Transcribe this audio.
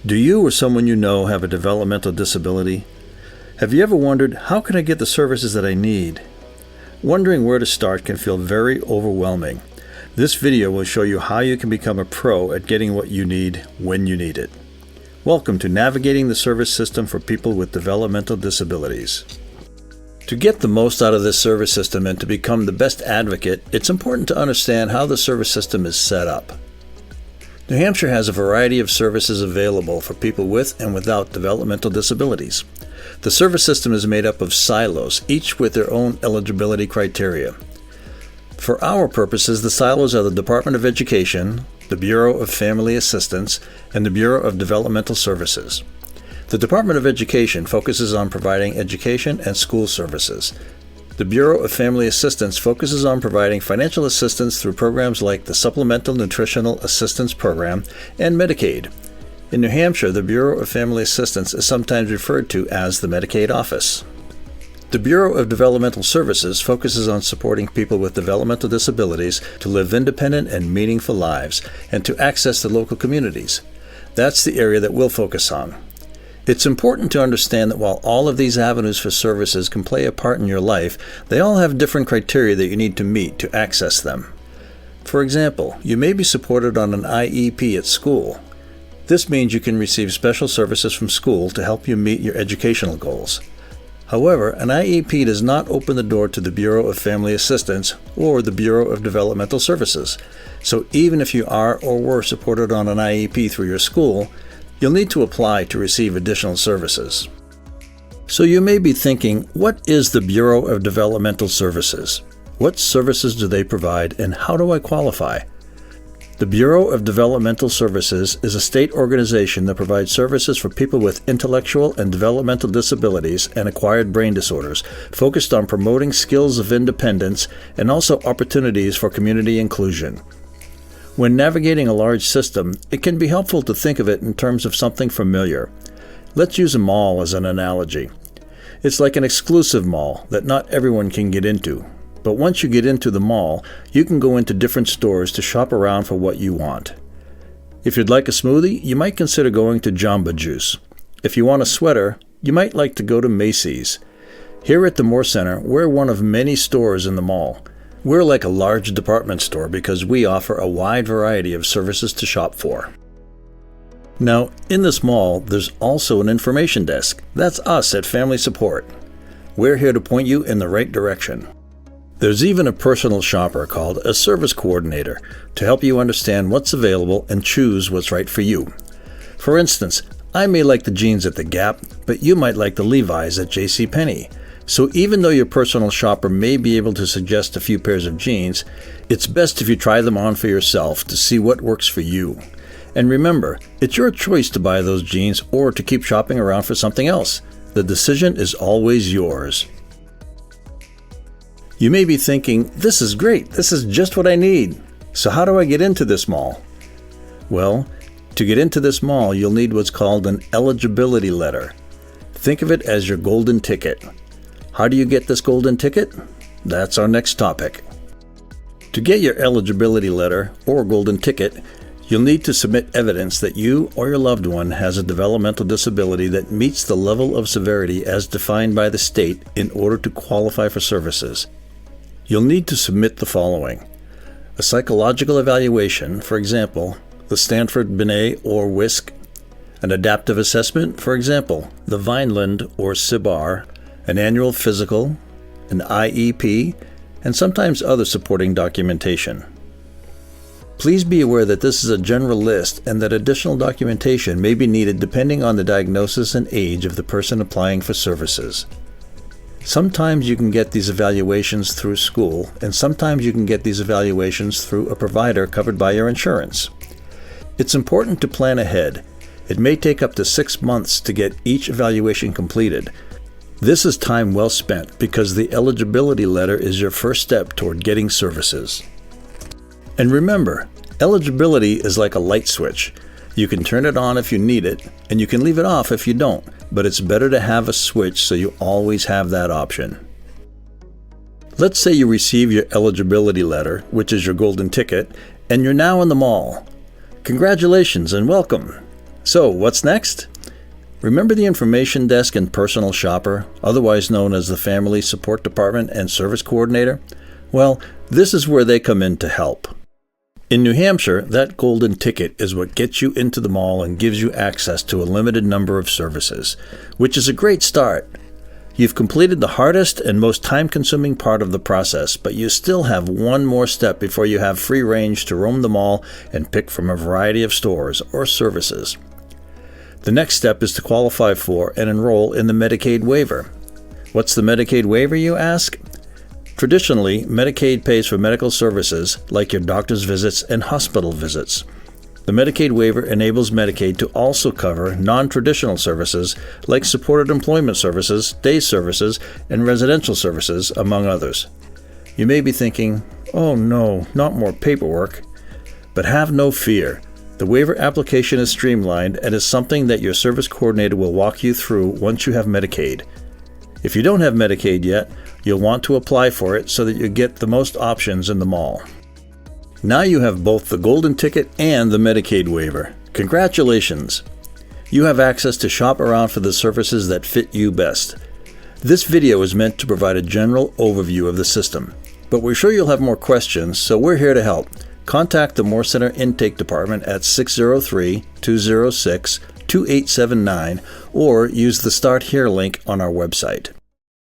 Do you or someone you know have a developmental disability? Have you ever wondered, how can I get the services that I need? Wondering where to start can feel very overwhelming. This video will show you how you can become a pro at getting what you need when you need it. Welcome to Navigating the Service System for People with Developmental Disabilities. To get the most out of this service system and to become the best advocate, it's important to understand how the service system is set up. New Hampshire has a variety of services available for people with and without developmental disabilities. The service system is made up of silos, each with their own eligibility criteria. For our purposes, the silos are the Department of Education, the Bureau of Family Assistance, and the Bureau of Developmental Services. The Department of Education focuses on providing education and school services. The Bureau of Family Assistance focuses on providing financial assistance through programs like the Supplemental Nutritional Assistance Program and Medicaid. In New Hampshire, the Bureau of Family Assistance is sometimes referred to as the Medicaid Office. The Bureau of Developmental Services focuses on supporting people with developmental disabilities to live independent and meaningful lives and to access the local communities. That's the area that we'll focus on. It's important to understand that while all of these avenues for services can play a part in your life, they all have different criteria that you need to meet to access them. For example, you may be supported on an IEP at school. This means you can receive special services from school to help you meet your educational goals. However, an IEP does not open the door to the Bureau of Family Assistance or the Bureau of Developmental Services. So even if you are or were supported on an IEP through your school, you'll need to apply to receive additional services. So you may be thinking, what is the Bureau of Developmental Services? What services do they provide and how do I qualify? The Bureau of Developmental Services is a state organization that provides services for people with intellectual and developmental disabilities and acquired brain disorders, focused on promoting skills of independence and also opportunities for community inclusion. When navigating a large system, it can be helpful to think of it in terms of something familiar. Let's use a mall as an analogy. It's like an exclusive mall that not everyone can get into. But once you get into the mall, you can go into different stores to shop around for what you want. If you'd like a smoothie, you might consider going to Jamba Juice. If you want a sweater, you might like to go to Macy's. Here at the Moore Center, we're one of many stores in the mall. We're like a large department store because we offer a wide variety of services to shop for. Now, in this mall, there's also an information desk. That's us at Family Support. We're here to point you in the right direction. There's even a personal shopper called a service coordinator to help you understand what's available and choose what's right for you. For instance, I may like the jeans at the Gap, but you might like the Levi's at JCPenney. So even though your personal shopper may be able to suggest a few pairs of jeans, it's best if you try them on for yourself to see what works for you. And remember, it's your choice to buy those jeans or to keep shopping around for something else. The decision is always yours. You may be thinking, this is great, this is just what I need. So how do I get into this mall? Well, to get into this mall, you'll need what's called an eligibility letter. Think of it as your golden ticket. How do you get this golden ticket? That's our next topic. To get your eligibility letter or golden ticket, you'll need to submit evidence that you or your loved one has a developmental disability that meets the level of severity as defined by the state in order to qualify for services. You'll need to submit the following: a psychological evaluation, for example, the Stanford-Binet or WISC, an adaptive assessment, for example, the Vineland or CIBAR, an annual physical, an IEP, and sometimes other supporting documentation. Please be aware that this is a general list and that additional documentation may be needed depending on the diagnosis and age of the person applying for services. Sometimes you can get these evaluations through school, and sometimes you can get these evaluations through a provider covered by your insurance. It's important to plan ahead. It may take up to 6 months to get each evaluation completed. This is time well spent because the eligibility letter is your first step toward getting services. And remember, eligibility is like a light switch. You can turn it on if you need it, and you can leave it off if you don't, but it's better to have a switch so you always have that option. Let's say you receive your eligibility letter, which is your golden ticket, and you're now in the mall. Congratulations and welcome. So, what's next? Remember the information desk and personal shopper, otherwise known as the Family Support Department and Service Coordinator? Well, this is where they come in to help. In New Hampshire, that golden ticket is what gets you into the mall and gives you access to a limited number of services, which is a great start. You've completed the hardest and most time-consuming part of the process, but you still have one more step before you have free range to roam the mall and pick from a variety of stores or services. The next step is to qualify for and enroll in the Medicaid waiver. What's the Medicaid waiver, you ask? Traditionally, Medicaid pays for medical services like your doctor's visits and hospital visits. The Medicaid waiver enables Medicaid to also cover non-traditional services like supported employment services, day services, and residential services, among others. You may be thinking, oh no, not more paperwork. But have no fear. The waiver application is streamlined and is something that your service coordinator will walk you through once you have Medicaid. If you don't have Medicaid yet, you'll want to apply for it so that you get the most options in the mall. Now you have both the golden ticket and the Medicaid waiver. Congratulations! You have access to shop around for the services that fit you best. This video is meant to provide a general overview of the system, but we're sure you'll have more questions, so we're here to help. Contact the Moore Center Intake Department at 603-206-2879 or use the Start Here link on our website.